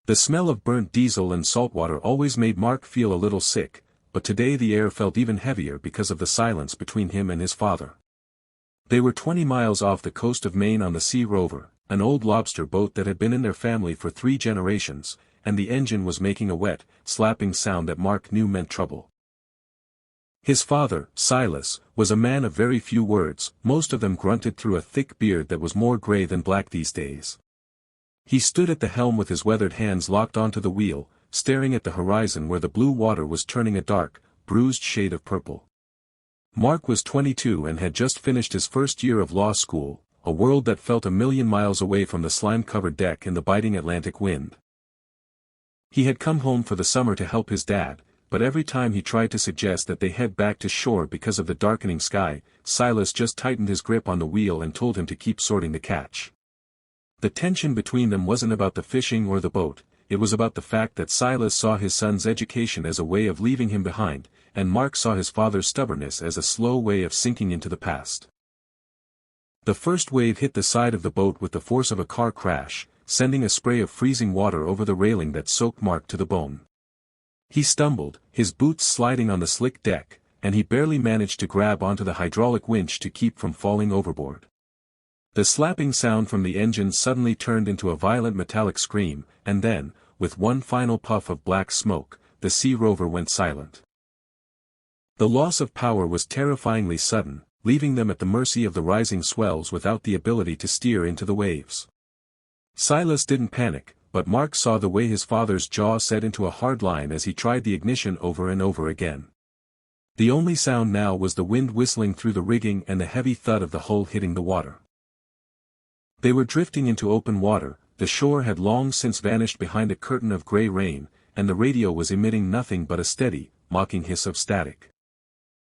The smell of burnt diesel and saltwater always made Mark feel a little sick, but today the air felt even heavier because of the silence between him and his father. They were 20 miles off the coast of Maine on the Sea Rover, an old lobster boat that had been in their family for 3 generations, and the engine was making a wet, slapping sound that Mark knew meant trouble. His father, Silas, was a man of very few words, most of them grunted through a thick beard that was more gray than black these days. He stood at the helm with his weathered hands locked onto the wheel, staring at the horizon where the blue water was turning a dark, bruised shade of purple. Mark was 22 and had just finished his first year of law school, a world that felt a million miles away from the slime-covered deck in the biting Atlantic wind. He had come home for the summer to help his dad, but every time he tried to suggest that they head back to shore because of the darkening sky, Silas just tightened his grip on the wheel and told him to keep sorting the catch. The tension between them wasn't about the fishing or the boat, it was about the fact that Silas saw his son's education as a way of leaving him behind, and Mark saw his father's stubbornness as a slow way of sinking into the past. The first wave hit the side of the boat with the force of a car crash, sending a spray of freezing water over the railing that soaked Mark to the bone. He stumbled, his boots sliding on the slick deck, and he barely managed to grab onto the hydraulic winch to keep from falling overboard. The slapping sound from the engine suddenly turned into a violent metallic scream, and then, with one final puff of black smoke, the Sea Rover went silent. The loss of power was terrifyingly sudden, leaving them at the mercy of the rising swells without the ability to steer into the waves. Silas didn't panic, but Mark saw the way his father's jaw set into a hard line as he tried the ignition over and over again. The only sound now was the wind whistling through the rigging and the heavy thud of the hull hitting the water. They were drifting into open water, the shore had long since vanished behind a curtain of gray rain, and the radio was emitting nothing but a steady, mocking hiss of static.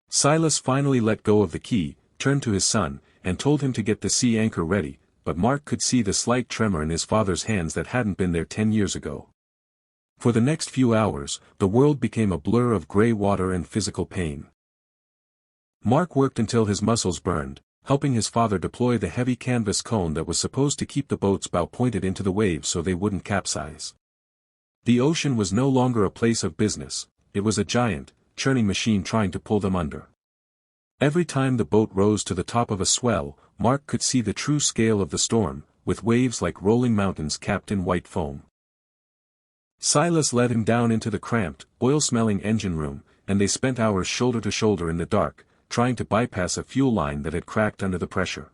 Silas finally let go of the key, turned to his son, and told him to get the sea anchor ready, but Mark could see the slight tremor in his father's hands that hadn't been there 10 years ago. For the next few hours, the world became a blur of gray water and physical pain. Mark worked until his muscles burned, helping his father deploy the heavy canvas cone that was supposed to keep the boat's bow pointed into the waves so they wouldn't capsize. The ocean was no longer a place of business, it was a giant, churning machine trying to pull them under. Every time the boat rose to the top of a swell, Mark could see the true scale of the storm, with waves like rolling mountains capped in white foam. Silas led him down into the cramped, oil-smelling engine room, and they spent hours shoulder to shoulder in the dark, trying to bypass a fuel line that had cracked under the pressure.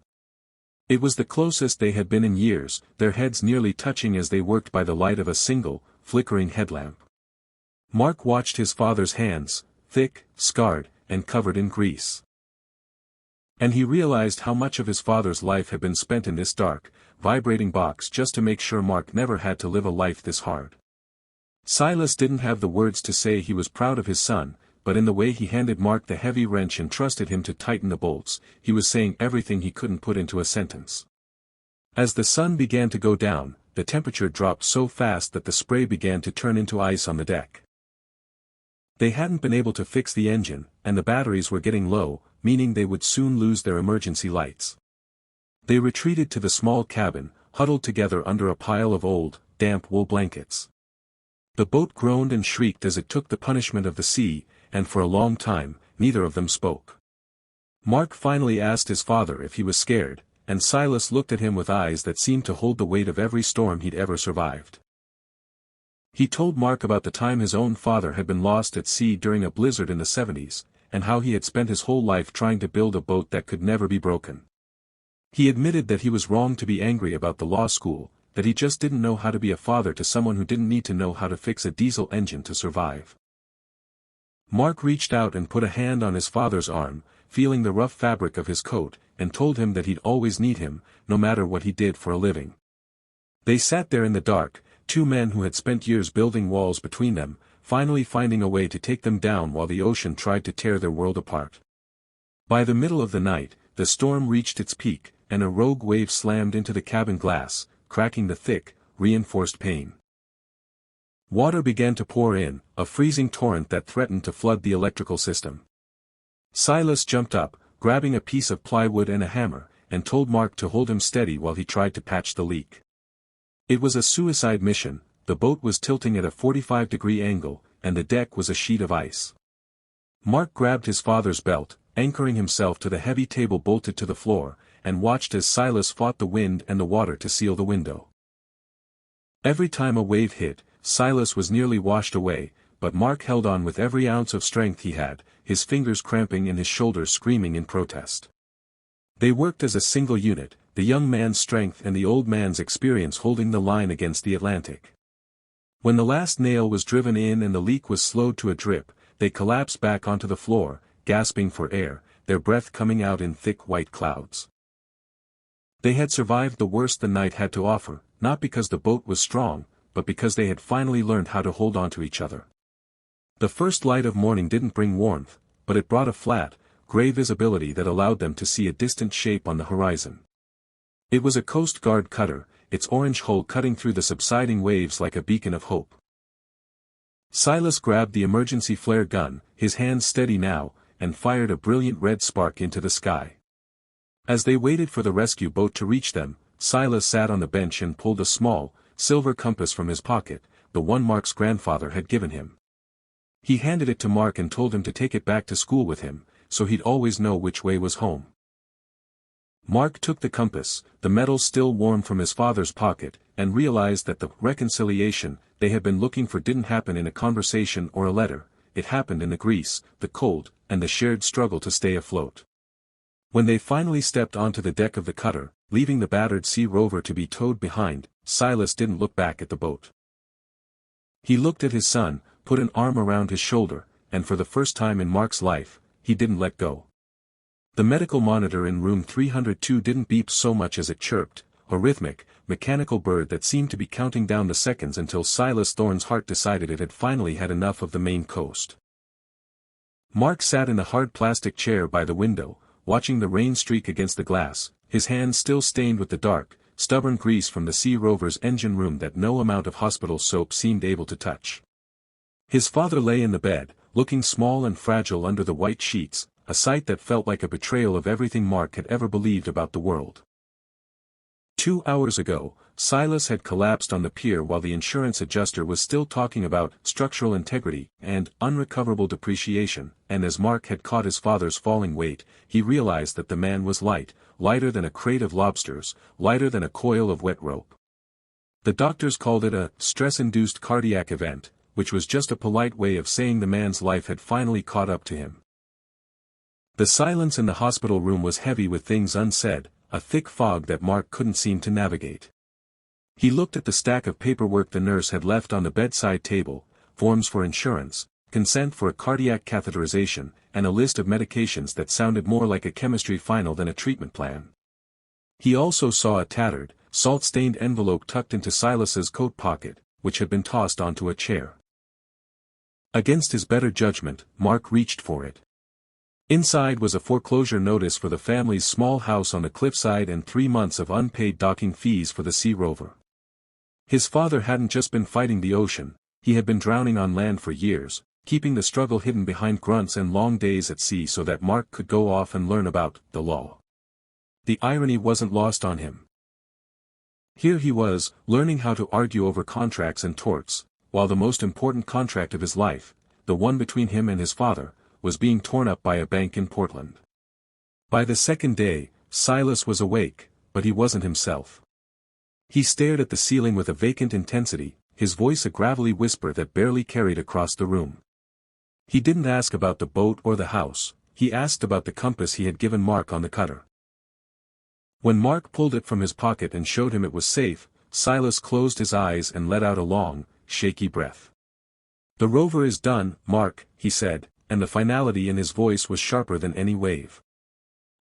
It was the closest they had been in years, their heads nearly touching as they worked by the light of a single, flickering headlamp. Mark watched his father's hands, thick, scarred, and covered in grease. And he realized how much of his father's life had been spent in this dark, vibrating box just to make sure Mark never had to live a life this hard. Silas didn't have the words to say he was proud of his son, but in the way he handed Mark the heavy wrench and trusted him to tighten the bolts, he was saying everything he couldn't put into a sentence. As the sun began to go down, the temperature dropped so fast that the spray began to turn into ice on the deck. They hadn't been able to fix the engine, and the batteries were getting low, meaning they would soon lose their emergency lights. They retreated to the small cabin, huddled together under a pile of old, damp wool blankets. The boat groaned and shrieked as it took the punishment of the sea, and for a long time, neither of them spoke. Mark finally asked his father if he was scared, and Silas looked at him with eyes that seemed to hold the weight of every storm he'd ever survived. He told Mark about the time his own father had been lost at sea during a blizzard in the 70s, and how he had spent his whole life trying to build a boat that could never be broken. He admitted that he was wrong to be angry about the law school, that he just didn't know how to be a father to someone who didn't need to know how to fix a diesel engine to survive. Mark reached out and put a hand on his father's arm, feeling the rough fabric of his coat, and told him that he'd always need him, no matter what he did for a living. They sat there in the dark, two men who had spent years building walls between them, finally finding a way to take them down while the ocean tried to tear their world apart. By the middle of the night, the storm reached its peak, and a rogue wave slammed into the cabin glass, cracking the thick, reinforced pane. Water began to pour in, a freezing torrent that threatened to flood the electrical system. Silas jumped up, grabbing a piece of plywood and a hammer, and told Mark to hold him steady while he tried to patch the leak. It was a suicide mission, the boat was tilting at a 45-degree angle, and the deck was a sheet of ice. Mark grabbed his father's belt, anchoring himself to the heavy table bolted to the floor, and watched as Silas fought the wind and the water to seal the window. Every time a wave hit, Silas was nearly washed away, but Mark held on with every ounce of strength he had, his fingers cramping and his shoulders screaming in protest. They worked as a single unit, the young man's strength and the old man's experience holding the line against the Atlantic. When the last nail was driven in and the leak was slowed to a drip, they collapsed back onto the floor, gasping for air, their breath coming out in thick white clouds. They had survived the worst the night had to offer, not because the boat was strong, but because they had finally learned how to hold on to each other. The first light of morning didn't bring warmth, but it brought a flat, gray visibility that allowed them to see a distant shape on the horizon. It was a Coast Guard cutter, its orange hull cutting through the subsiding waves like a beacon of hope. Silas grabbed the emergency flare gun, his hands steady now, and fired a brilliant red spark into the sky. As they waited for the rescue boat to reach them, Silas sat on the bench and pulled a small, silver compass from his pocket, the one Mark's grandfather had given him. He handed it to Mark and told him to take it back to school with him, so he'd always know which way was home. Mark took the compass, the metal still warm from his father's pocket, and realized that the reconciliation they had been looking for didn't happen in a conversation or a letter, it happened in the grease, the cold, and the shared struggle to stay afloat. When they finally stepped onto the deck of the cutter, leaving the battered Sea Rover to be towed behind, Silas didn't look back at the boat. He looked at his son, put an arm around his shoulder, and for the first time in Mark's life, he didn't let go. The medical monitor in room 302 didn't beep so much as it chirped, a rhythmic, mechanical bird that seemed to be counting down the seconds until Silas Thorne's heart decided it had finally had enough of the Maine coast. Mark sat in a hard plastic chair by the window, watching the rain streak against the glass, his hands still stained with the dark, stubborn grease from the Sea Rover's engine room that no amount of hospital soap seemed able to touch. His father lay in the bed, looking small and fragile under the white sheets, a sight that felt like a betrayal of everything Mark had ever believed about the world. 2 hours ago, Silas had collapsed on the pier while the insurance adjuster was still talking about structural integrity and unrecoverable depreciation, and as Mark had caught his father's falling weight, he realized that the man was light, lighter than a crate of lobsters, lighter than a coil of wet rope. The doctors called it a stress-induced cardiac event, which was just a polite way of saying the man's life had finally caught up to him. The silence in the hospital room was heavy with things unsaid, a thick fog that Mark couldn't seem to navigate. He looked at the stack of paperwork the nurse had left on the bedside table, forms for insurance, consent for a cardiac catheterization, and a list of medications that sounded more like a chemistry final than a treatment plan. He also saw a tattered, salt-stained envelope tucked into Silas's coat pocket, which had been tossed onto a chair. Against his better judgment, Mark reached for it. Inside was a foreclosure notice for the family's small house on the cliffside and 3 months of unpaid docking fees for the Sea Rover. His father hadn't just been fighting the ocean, he had been drowning on land for years, keeping the struggle hidden behind grunts and long days at sea so that Mark could go off and learn about the law. The irony wasn't lost on him. Here he was, learning how to argue over contracts and torts, while the most important contract of his life, the one between him and his father, was being torn up by a bank in Portland. By the second day, Silas was awake, but he wasn't himself. He stared at the ceiling with a vacant intensity, his voice a gravelly whisper that barely carried across the room. He didn't ask about the boat or the house, he asked about the compass he had given Mark on the cutter. When Mark pulled it from his pocket and showed him it was safe, Silas closed his eyes and let out a long, shaky breath. "The rover is done, Mark," he said, and the finality in his voice was sharper than any wave.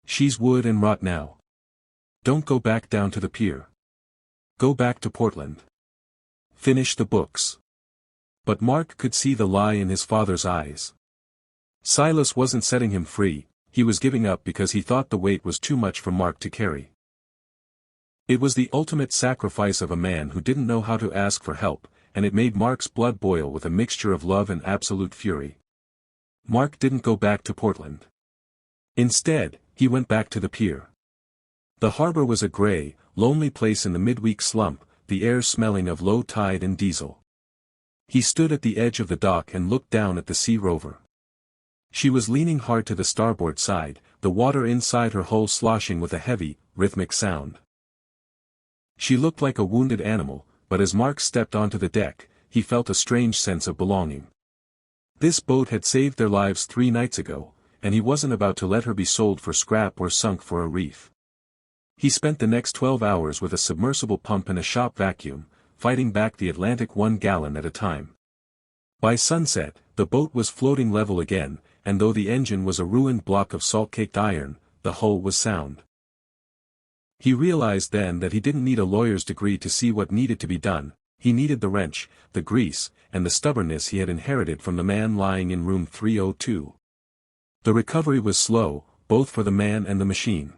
"She's wood and rot now. Don't go back down to the pier. Go back to Portland. Finish the books." But Mark could see the lie in his father's eyes. Silas wasn't setting him free, he was giving up because he thought the weight was too much for Mark to carry. It was the ultimate sacrifice of a man who didn't know how to ask for help, and it made Mark's blood boil with a mixture of love and absolute fury. Mark didn't go back to Portland. Instead, he went back to the pier. The harbor was a gray, lonely place in the midweek slump, the air smelling of low tide and diesel. He stood at the edge of the dock and looked down at the Sea Rover. She was leaning hard to the starboard side, the water inside her hull sloshing with a heavy, rhythmic sound. She looked like a wounded animal, but as Mark stepped onto the deck, he felt a strange sense of belonging. This boat had saved their lives 3 nights ago, and he wasn't about to let her be sold for scrap or sunk for a reef. He spent the next 12 hours with a submersible pump and a shop vacuum, fighting back the Atlantic 1 gallon at a time. By sunset, the boat was floating level again, and though the engine was a ruined block of salt-caked iron, the hull was sound. He realized then that he didn't need a lawyer's degree to see what needed to be done. He needed the wrench, the grease, and the stubbornness he had inherited from the man lying in room 302. The recovery was slow, both for the man and the machine.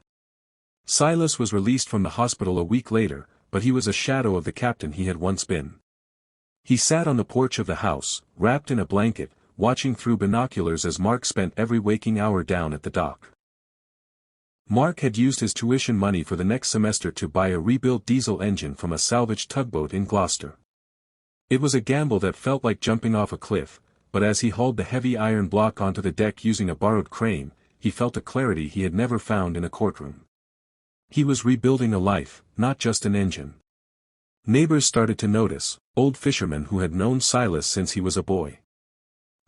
Silas was released from the hospital a week later, but he was a shadow of the captain he had once been. He sat on the porch of the house, wrapped in a blanket, watching through binoculars as Mark spent every waking hour down at the dock. Mark had used his tuition money for the next semester to buy a rebuilt diesel engine from a salvaged tugboat in Gloucester. It was a gamble that felt like jumping off a cliff, but as he hauled the heavy iron block onto the deck using a borrowed crane, he felt a clarity he had never found in a courtroom. He was rebuilding a life, not just an engine. Neighbors started to notice, old fishermen who had known Silas since he was a boy.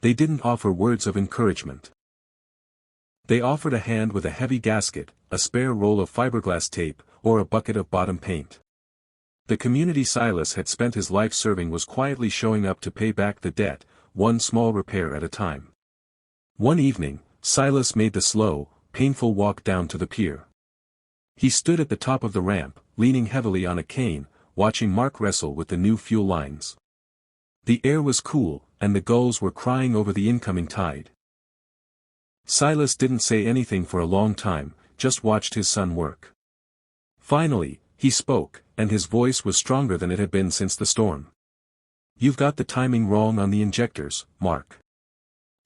They didn't offer words of encouragement. They offered a hand with a heavy gasket, a spare roll of fiberglass tape, or a bucket of bottom paint. The community Silas had spent his life serving was quietly showing up to pay back the debt, one small repair at a time. One evening, Silas made the slow, painful walk down to the pier. He stood at the top of the ramp, leaning heavily on a cane, watching Mark wrestle with the new fuel lines. The air was cool, and the gulls were crying over the incoming tide. Silas didn't say anything for a long time, just watched his son work. Finally, he spoke, and his voice was stronger than it had been since the storm. "You've got the timing wrong on the injectors, Mark.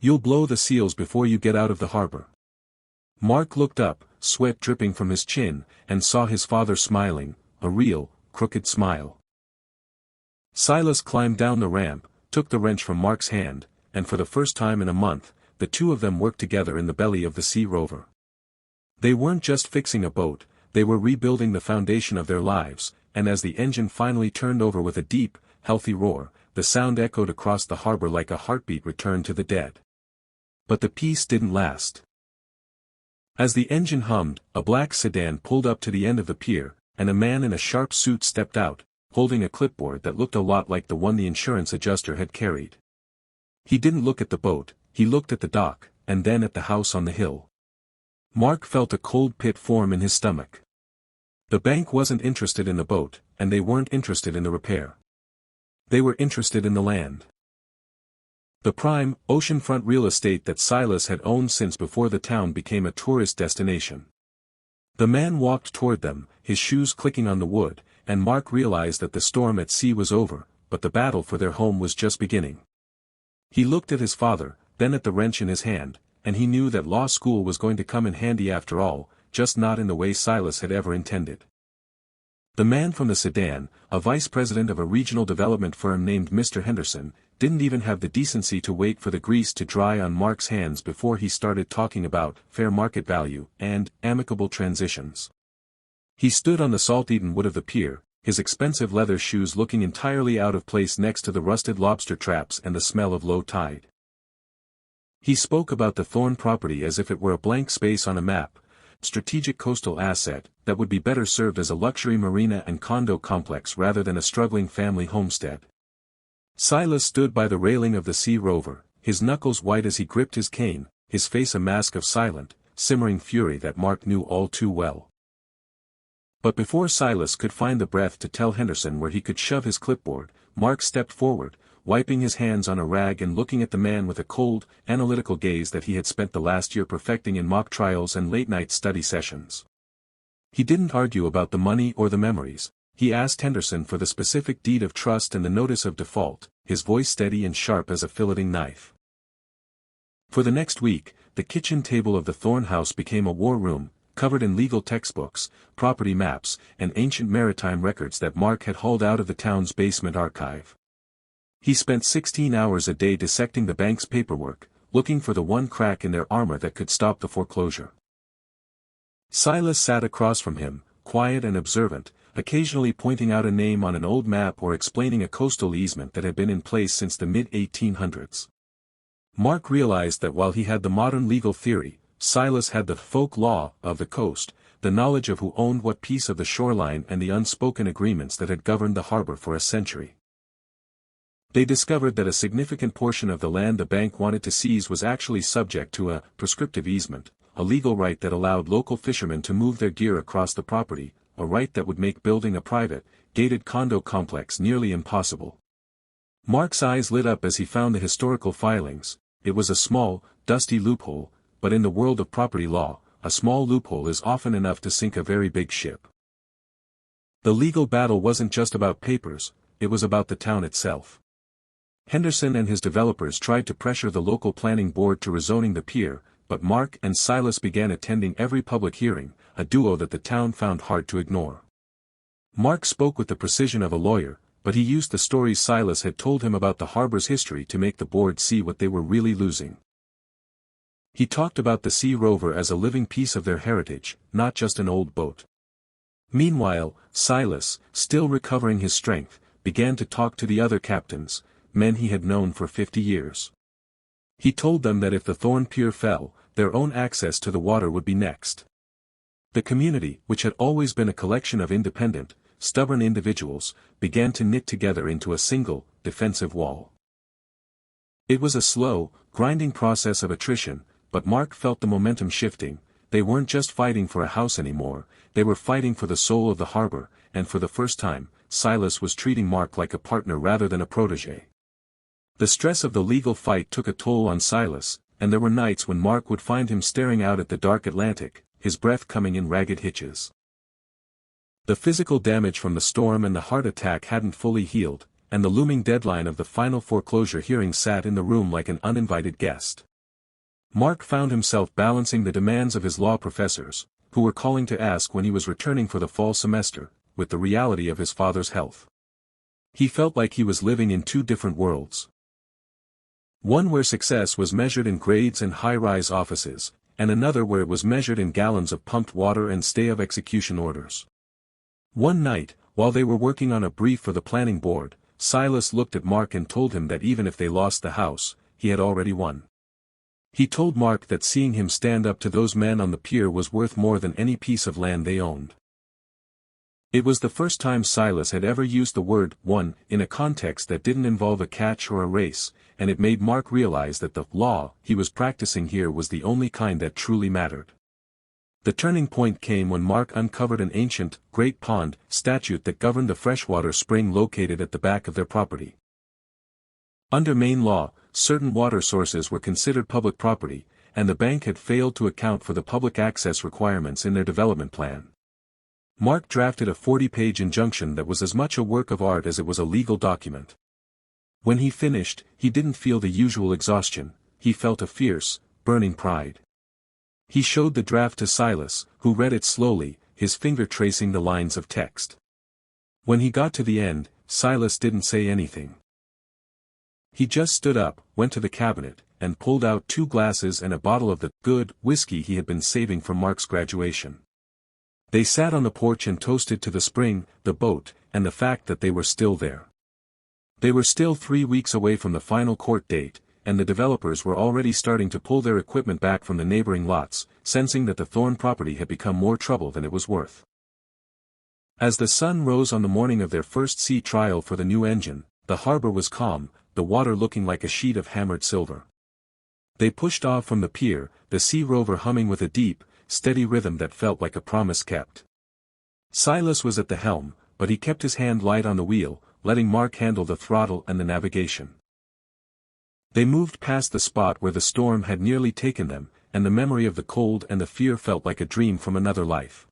You'll blow the seals before you get out of the harbor." Mark looked up, sweat dripping from his chin, and saw his father smiling, a real, crooked smile. Silas climbed down the ramp, took the wrench from Mark's hand, and for the first time in a month, the two of them worked together in the belly of the Sea Rover. They weren't just fixing a boat, they were rebuilding the foundation of their lives, and as the engine finally turned over with a deep, healthy roar, the sound echoed across the harbor like a heartbeat returned to the dead. But the peace didn't last. As the engine hummed, a black sedan pulled up to the end of the pier, and a man in a sharp suit stepped out, holding a clipboard that looked a lot like the one the insurance adjuster had carried. He didn't look at the boat, he looked at the dock, and then at the house on the hill. Mark felt a cold pit form in his stomach. The bank wasn't interested in the boat, and they weren't interested in the repair. They were interested in the land. The prime, oceanfront real estate that Silas had owned since before the town became a tourist destination. The man walked toward them, his shoes clicking on the wood, and Mark realized that the storm at sea was over, but the battle for their home was just beginning. He looked at his father, then at the wrench in his hand, and he knew that law school was going to come in handy after all, just not in the way Silas had ever intended. The man from the sedan, a vice president of a regional development firm named Mr. Henderson, didn't even have the decency to wait for the grease to dry on Mark's hands before he started talking about fair market value and amicable transitions. He stood on the salt-eaten wood of the pier, his expensive leather shoes looking entirely out of place next to the rusted lobster traps and the smell of low tide. He spoke about the Thorne property as if it were a blank space on a map, strategic coastal asset that would be better served as a luxury marina and condo complex rather than a struggling family homestead. Silas stood by the railing of the Sea Rover, his knuckles white as he gripped his cane, his face a mask of silent, simmering fury that Mark knew all too well. But before Silas could find the breath to tell Henderson where he could shove his clipboard, Mark stepped forward, wiping his hands on a rag and looking at the man with a cold, analytical gaze that he had spent the last year perfecting in mock trials and late-night study sessions. He didn't argue about the money or the memories. He asked Henderson for the specific deed of trust and the notice of default, his voice steady and sharp as a filleting knife. For the next week, the kitchen table of the Thorne house became a war room, covered in legal textbooks, property maps, and ancient maritime records that Mark had hauled out of the town's basement archive. He spent 16 hours a day dissecting the bank's paperwork, looking for the one crack in their armor that could stop the foreclosure. Silas sat across from him, quiet and observant, occasionally pointing out a name on an old map or explaining a coastal easement that had been in place since the mid-1800s. Mark realized that while he had the modern legal theory, Silas had the folk law of the coast, the knowledge of who owned what piece of the shoreline and the unspoken agreements that had governed the harbor for a century. They discovered that a significant portion of the land the bank wanted to seize was actually subject to a prescriptive easement, a legal right that allowed local fishermen to move their gear across the property, a right that would make building a private, gated condo complex nearly impossible. Mark's eyes lit up as he found the historical filings. It was a small, dusty loophole, but in the world of property law, a small loophole is often enough to sink a very big ship. The legal battle wasn't just about papers, it was about the town itself. Henderson and his developers tried to pressure the local planning board to rezoning the pier, but Mark and Silas began attending every public hearing, a duo that the town found hard to ignore. Mark spoke with the precision of a lawyer, but he used the stories Silas had told him about the harbor's history to make the board see what they were really losing. He talked about the Sea Rover as a living piece of their heritage, not just an old boat. Meanwhile, Silas, still recovering his strength, began to talk to the other captains, men he had known for 50 years. He told them that if the Thorn Pier fell, their own access to the water would be next. The community, which had always been a collection of independent, stubborn individuals, began to knit together into a single, defensive wall. It was a slow, grinding process of attrition, but Mark felt the momentum shifting. They weren't just fighting for a house anymore, they were fighting for the soul of the harbor, and for the first time, Silas was treating Mark like a partner rather than a protege. The stress of the legal fight took a toll on Silas, and there were nights when Mark would find him staring out at the dark Atlantic, his breath coming in ragged hitches. The physical damage from the storm and the heart attack hadn't fully healed, and the looming deadline of the final foreclosure hearing sat in the room like an uninvited guest. Mark found himself balancing the demands of his law professors, who were calling to ask when he was returning for the fall semester, with the reality of his father's health. He felt like he was living in two different worlds. One where success was measured in grades and high-rise offices, and another where it was measured in gallons of pumped water and stay-of-execution orders. One night, while they were working on a brief for the planning board, Silas looked at Mark and told him that even if they lost the house, he had already won. He told Mark that seeing him stand up to those men on the pier was worth more than any piece of land they owned. It was the first time Silas had ever used the word won in a context that didn't involve a catch or a race, and it made Mark realize that the law he was practicing here was the only kind that truly mattered. The turning point came when Mark uncovered an ancient, Great Pond statute that governed the freshwater spring located at the back of their property. Under Maine law, certain water sources were considered public property, and the bank had failed to account for the public access requirements in their development plan. Mark drafted a 40-page injunction that was as much a work of art as it was a legal document. When he finished, he didn't feel the usual exhaustion, he felt a fierce, burning pride. He showed the draft to Silas, who read it slowly, his finger tracing the lines of text. When he got to the end, Silas didn't say anything. He just stood up, went to the cabinet, and pulled out 2 glasses and a bottle of the good whiskey he had been saving for Mark's graduation. They sat on the porch and toasted to the spring, the boat, and the fact that they were still there. They were still 3 weeks away from the final court date, and the developers were already starting to pull their equipment back from the neighboring lots, sensing that the Thorn property had become more trouble than it was worth. As the sun rose on the morning of their first sea trial for the new engine, the harbor was calm, the water looking like a sheet of hammered silver. They pushed off from the pier, the Sea Rover humming with a deep, steady rhythm that felt like a promise kept. Silas was at the helm, but he kept his hand light on the wheel, letting Mark handle the throttle and the navigation. They moved past the spot where the storm had nearly taken them, and the memory of the cold and the fear felt like a dream from another life.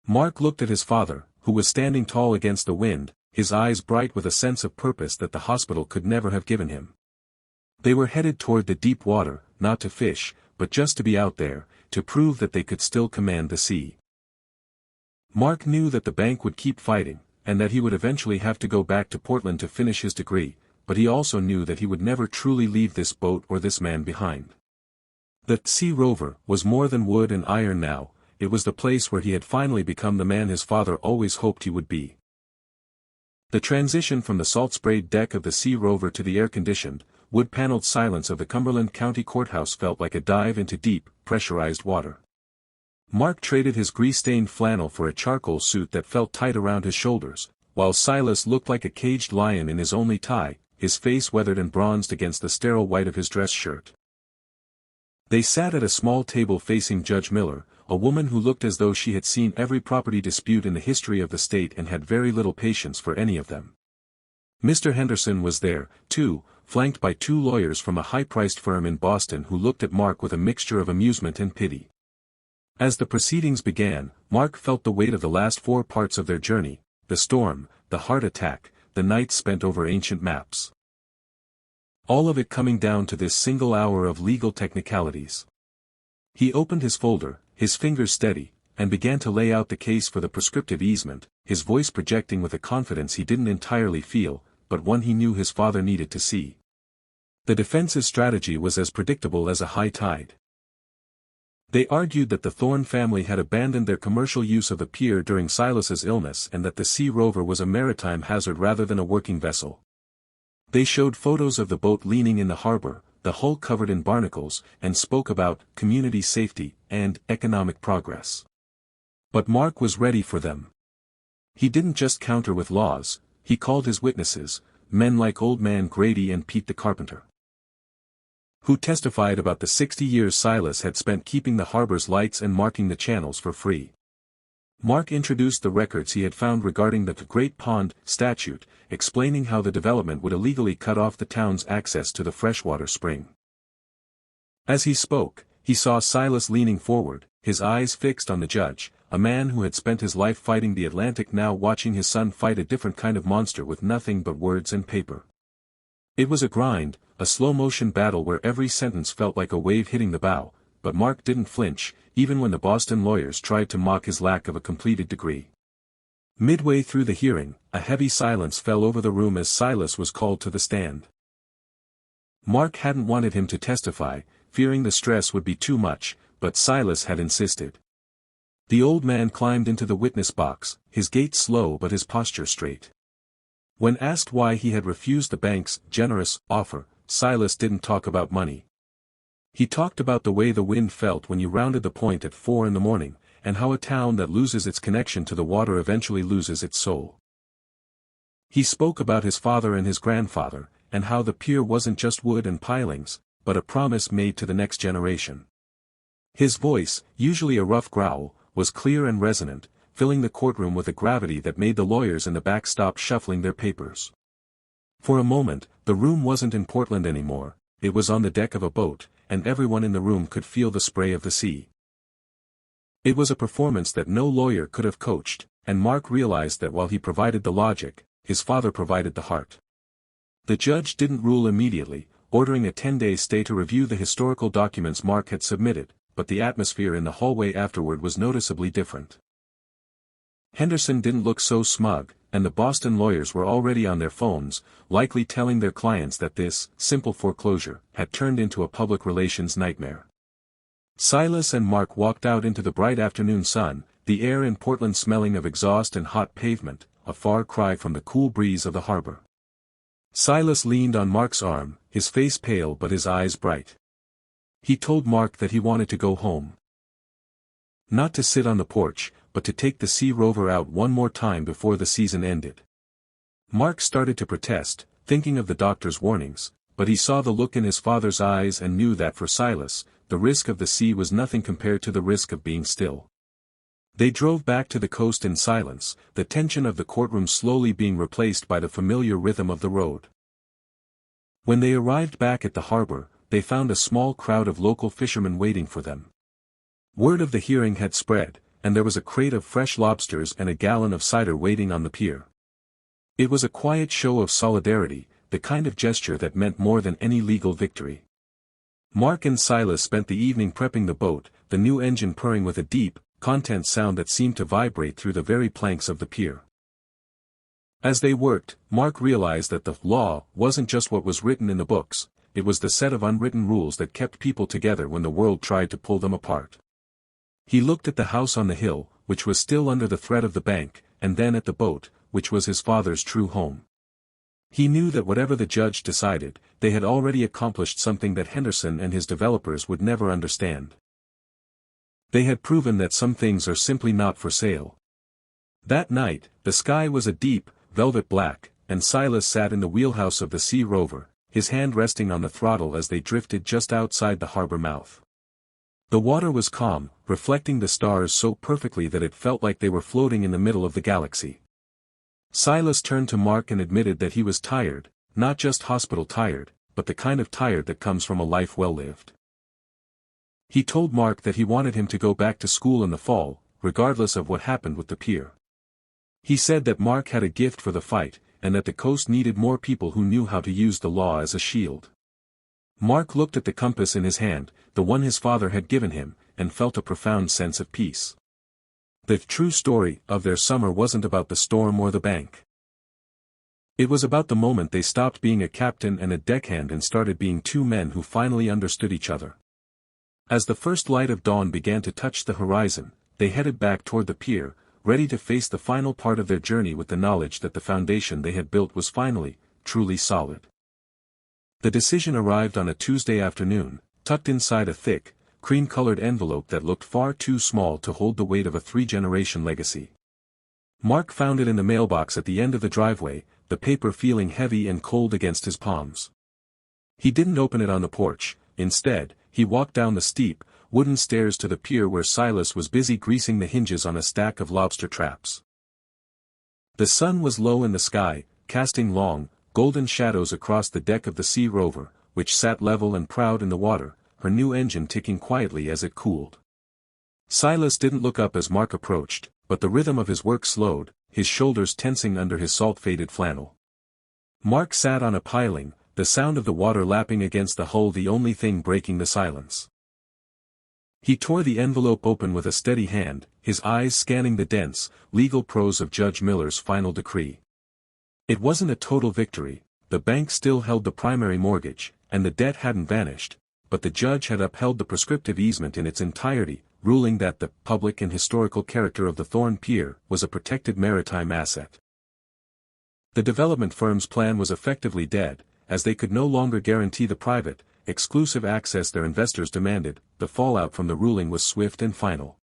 Mark looked at his father, who was standing tall against the wind, his eyes bright with a sense of purpose that the hospital could never have given him. They were headed toward the deep water, not to fish, but just to be out there, to prove that they could still command the sea. Mark knew that the bank would keep fighting, and that he would eventually have to go back to Portland to finish his degree, but he also knew that he would never truly leave this boat or this man behind. The Sea Rover was more than wood and iron now, it was the place where he had finally become the man his father always hoped he would be. The transition from the salt-sprayed deck of the Sea Rover to the air-conditioned, wood-paneled silence of the Cumberland County Courthouse felt like a dive into deep, pressurized water. Mark traded his grease-stained flannel for a charcoal suit that felt tight around his shoulders, while Silas looked like a caged lion in his only tie, his face weathered and bronzed against the sterile white of his dress shirt. They sat at a small table facing Judge Miller, a woman who looked as though she had seen every property dispute in the history of the state and had very little patience for any of them. Mr. Henderson was there, too, flanked by two lawyers from a high-priced firm in Boston who looked at Mark with a mixture of amusement and pity. As the proceedings began, Mark felt the weight of the last 4 parts of their journey, the storm, the heart attack, the nights spent over ancient maps. All of it coming down to this single hour of legal technicalities. He opened his folder, his fingers steady, and began to lay out the case for the prescriptive easement, his voice projecting with a confidence he didn't entirely feel, but one he knew his father needed to see. The defense's strategy was as predictable as a high tide. They argued that the Thorne family had abandoned their commercial use of the pier during Silas's illness and that the Sea Rover was a maritime hazard rather than a working vessel. They showed photos of the boat leaning in the harbor, the hull covered in barnacles, and spoke about community safety and economic progress. But Mark was ready for them. He didn't just counter with laws, he called his witnesses, men like Old Man Grady and Pete the Carpenter, who testified about the 60 years Silas had spent keeping the harbor's lights and marking the channels for free. Mark introduced the records he had found regarding the Great Pond Statute, explaining how the development would illegally cut off the town's access to the freshwater spring. As he spoke, he saw Silas leaning forward, his eyes fixed on the judge, a man who had spent his life fighting the Atlantic now watching his son fight a different kind of monster with nothing but words and paper. It was a grind, a slow-motion battle where every sentence felt like a wave hitting the bow, but Mark didn't flinch, even when the Boston lawyers tried to mock his lack of a completed degree. Midway through the hearing, a heavy silence fell over the room as Silas was called to the stand. Mark hadn't wanted him to testify, fearing the stress would be too much, but Silas had insisted. The old man climbed into the witness box, his gait slow but his posture straight. When asked why he had refused the bank's generous offer, Silas didn't talk about money. He talked about the way the wind felt when you rounded the point at 4 in the morning, and how a town that loses its connection to the water eventually loses its soul. He spoke about his father and his grandfather, and how the pier wasn't just wood and pilings, but a promise made to the next generation. His voice, usually a rough growl, was clear and resonant, filling the courtroom with a gravity that made the lawyers in the back stop shuffling their papers. For a moment, the room wasn't in Portland anymore, it was on the deck of a boat, and everyone in the room could feel the spray of the sea. It was a performance that no lawyer could have coached, and Mark realized that while he provided the logic, his father provided the heart. The judge didn't rule immediately, ordering a 10-day stay to review the historical documents Mark had submitted, but the atmosphere in the hallway afterward was noticeably different. Henderson didn't look so smug, and the Boston lawyers were already on their phones, likely telling their clients that this simple foreclosure had turned into a public relations nightmare. Silas and Mark walked out into the bright afternoon sun, the air in Portland smelling of exhaust and hot pavement, a far cry from the cool breeze of the harbor. Silas leaned on Mark's arm, his face pale but his eyes bright. He told Mark that he wanted to go home. Not to sit on the porch, but to take the Sea Rover out one more time before the season ended. Mark started to protest, thinking of the doctor's warnings, but he saw the look in his father's eyes and knew that for Silas, the risk of the sea was nothing compared to the risk of being still. They drove back to the coast in silence, the tension of the courtroom slowly being replaced by the familiar rhythm of the road. When they arrived back at the harbor, they found a small crowd of local fishermen waiting for them. Word of the hearing had spread, and there was a crate of fresh lobsters and a gallon of cider waiting on the pier. It was a quiet show of solidarity, the kind of gesture that meant more than any legal victory. Mark and Silas spent the evening prepping the boat, the new engine purring with a deep, content sound that seemed to vibrate through the very planks of the pier. As they worked, Mark realized that the law wasn't just what was written in the books, it was the set of unwritten rules that kept people together when the world tried to pull them apart. He looked at the house on the hill, which was still under the threat of the bank, and then at the boat, which was his father's true home. He knew that whatever the judge decided, they had already accomplished something that Henderson and his developers would never understand. They had proven that some things are simply not for sale. That night, the sky was a deep, velvet black, and Silas sat in the wheelhouse of the Sea Rover, his hand resting on the throttle as they drifted just outside the harbor mouth. The water was calm, reflecting the stars so perfectly that it felt like they were floating in the middle of the galaxy. Silas turned to Mark and admitted that he was tired, not just hospital tired, but the kind of tired that comes from a life well lived. He told Mark that he wanted him to go back to school in the fall, regardless of what happened with the pier. He said that Mark had a gift for the fight, and that the coast needed more people who knew how to use the law as a shield. Mark looked at the compass in his hand, the one his father had given him, and felt a profound sense of peace. The true story of their summer wasn't about the storm or the bank. It was about the moment they stopped being a captain and a deckhand and started being two men who finally understood each other. As the first light of dawn began to touch the horizon, they headed back toward the pier, ready to face the final part of their journey with the knowledge that the foundation they had built was finally, truly solid. The decision arrived on a Tuesday afternoon, tucked inside a thick, cream-colored envelope that looked far too small to hold the weight of a three-generation legacy. Mark found it in the mailbox at the end of the driveway, the paper feeling heavy and cold against his palms. He didn't open it on the porch. Instead, he walked down the steep, wooden stairs to the pier where Silas was busy greasing the hinges on a stack of lobster traps. The sun was low in the sky, casting long, golden shadows across the deck of the Sea Rover, which sat level and proud in the water, her new engine ticking quietly as it cooled. Silas didn't look up as Mark approached, but the rhythm of his work slowed, his shoulders tensing under his salt-faded flannel. Mark sat on a piling, the sound of the water lapping against the hull the only thing breaking the silence. He tore the envelope open with a steady hand, his eyes scanning the dense, legal prose of Judge Miller's final decree. It wasn't a total victory, the bank still held the primary mortgage, and the debt hadn't vanished, but the judge had upheld the prescriptive easement in its entirety, ruling that the public and historical character of the Thorn Pier was a protected maritime asset. The development firm's plan was effectively dead, as they could no longer guarantee the private, exclusive access their investors demanded. The fallout from the ruling was swift and final.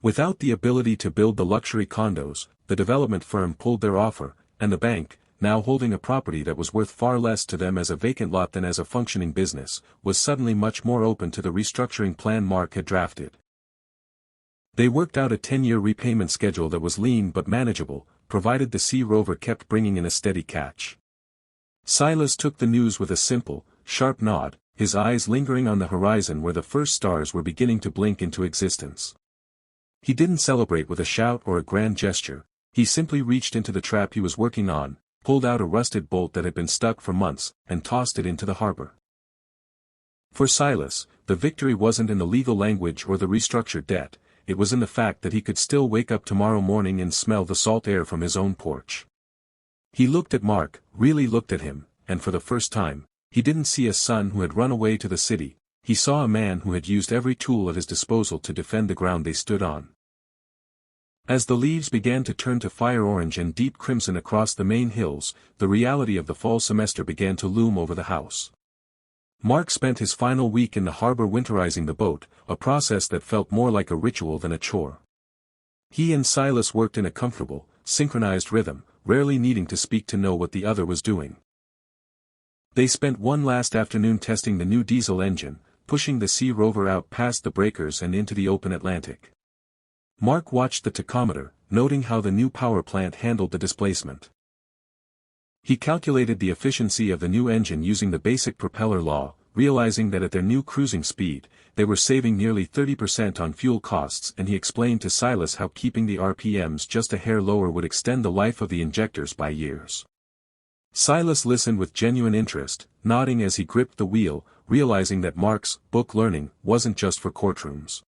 Without the ability to build the luxury condos, the development firm pulled their offer, and the bank, now holding a property that was worth far less to them as a vacant lot than as a functioning business, was suddenly much more open to the restructuring plan Mark had drafted. They worked out a 10-year repayment schedule that was lean but manageable, provided the Sea Rover kept bringing in a steady catch. Silas took the news with a simple, sharp nod, his eyes lingering on the horizon where the first stars were beginning to blink into existence. He didn't celebrate with a shout or a grand gesture, he simply reached into the trap he was working on, pulled out a rusted bolt that had been stuck for months, and tossed it into the harbor. For Silas, the victory wasn't in the legal language or the restructured debt, it was in the fact that he could still wake up tomorrow morning and smell the salt air from his own porch. He looked at Mark, really looked at him, and for the first time, he didn't see a son who had run away to the city, he saw a man who had used every tool at his disposal to defend the ground they stood on. As the leaves began to turn to fire orange and deep crimson across the main hills, the reality of the fall semester began to loom over the house. Mark spent his final week in the harbor winterizing the boat, a process that felt more like a ritual than a chore. He and Silas worked in a comfortable, synchronized rhythm, rarely needing to speak to know what the other was doing. They spent one last afternoon testing the new diesel engine, pushing the Sea Rover out past the breakers and into the open Atlantic. Mark watched the tachometer, noting how the new power plant handled the displacement. He calculated the efficiency of the new engine using the basic propeller law, realizing that at their new cruising speed, they were saving nearly 30% on fuel costs, and he explained to Silas how keeping the RPMs just a hair lower would extend the life of the injectors by years. Silas listened with genuine interest, nodding as he gripped the wheel, realizing that Mark's book learning wasn't just for courtrooms.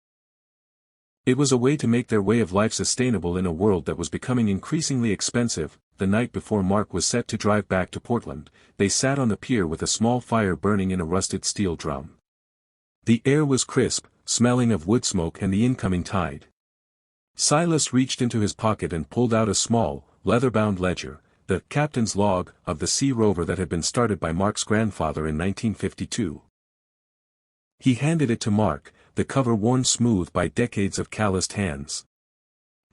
It was a way to make their way of life sustainable in a world that was becoming increasingly expensive. The night before Mark was set to drive back to Portland, they sat on the pier with a small fire burning in a rusted steel drum. The air was crisp, smelling of wood smoke and the incoming tide. Silas reached into his pocket and pulled out a small, leather-bound ledger, the captain's log of the sea rover that had been started by Mark's grandfather in 1952. He handed it to Mark, the cover worn smooth by decades of calloused hands.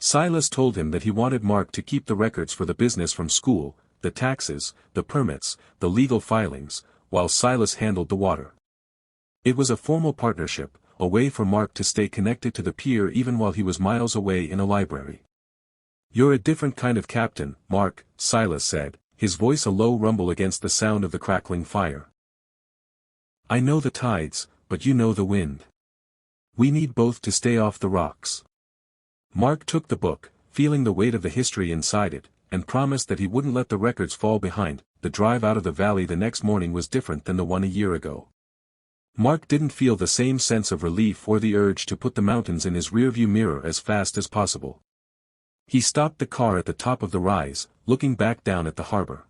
Silas told him that he wanted Mark to keep the records for the business from school, the taxes, the permits, the legal filings, while Silas handled the water. It was a formal partnership, a way for Mark to stay connected to the pier even while he was miles away in a library. "You're a different kind of captain, Mark," Silas said, his voice a low rumble against the sound of the crackling fire. "I know the tides, but you know the wind. We need both to stay off the rocks." Mark took the book, feeling the weight of the history inside it, and promised that he wouldn't let the records fall behind. The drive out of the valley the next morning was different than the one a year ago. Mark didn't feel the same sense of relief or the urge to put the mountains in his rearview mirror as fast as possible. He stopped the car at the top of the rise, looking back down at the harbor.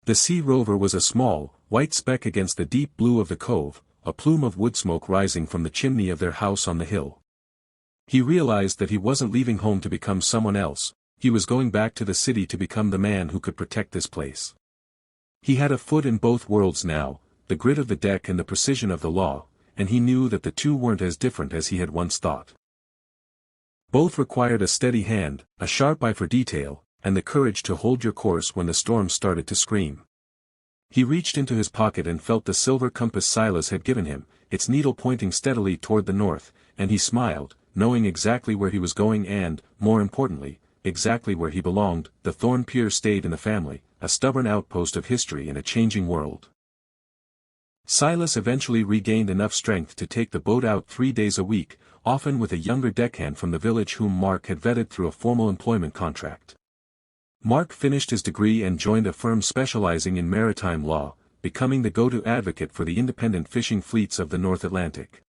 The Sea Rover was a small, white speck against the deep blue of the cove, a plume of wood smoke rising from the chimney of their house on the hill. He realized that he wasn't leaving home to become someone else, he was going back to the city to become the man who could protect this place. He had a foot in both worlds now, the grit of the deck and the precision of the law, and he knew that the two weren't as different as he had once thought. Both required a steady hand, a sharp eye for detail, and the courage to hold your course when the storm started to scream. He reached into his pocket and felt the silver compass Silas had given him, its needle pointing steadily toward the north, and he smiled, knowing exactly where he was going and, more importantly, exactly where he belonged. The Thorn Pier stayed in the family, a stubborn outpost of history in a changing world. Silas eventually regained enough strength to take the boat out 3 days a week, often with a younger deckhand from the village whom Mark had vetted through a formal employment contract. Mark finished his degree and joined a firm specializing in maritime law, becoming the go-to advocate for the independent fishing fleets of the North Atlantic.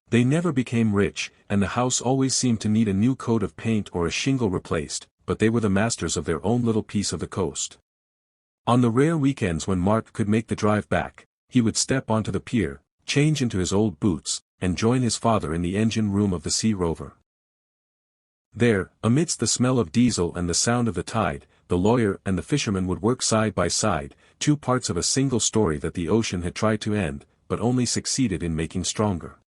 They never became rich, and the house always seemed to need a new coat of paint or a shingle replaced, but they were the masters of their own little piece of the coast. On the rare weekends when Mark could make the drive back, he would step onto the pier, change into his old boots, and join his father in the engine room of the Sea Rover. There, amidst the smell of diesel and the sound of the tide, the lawyer and the fisherman would work side by side, two parts of a single story that the ocean had tried to end, but only succeeded in making stronger.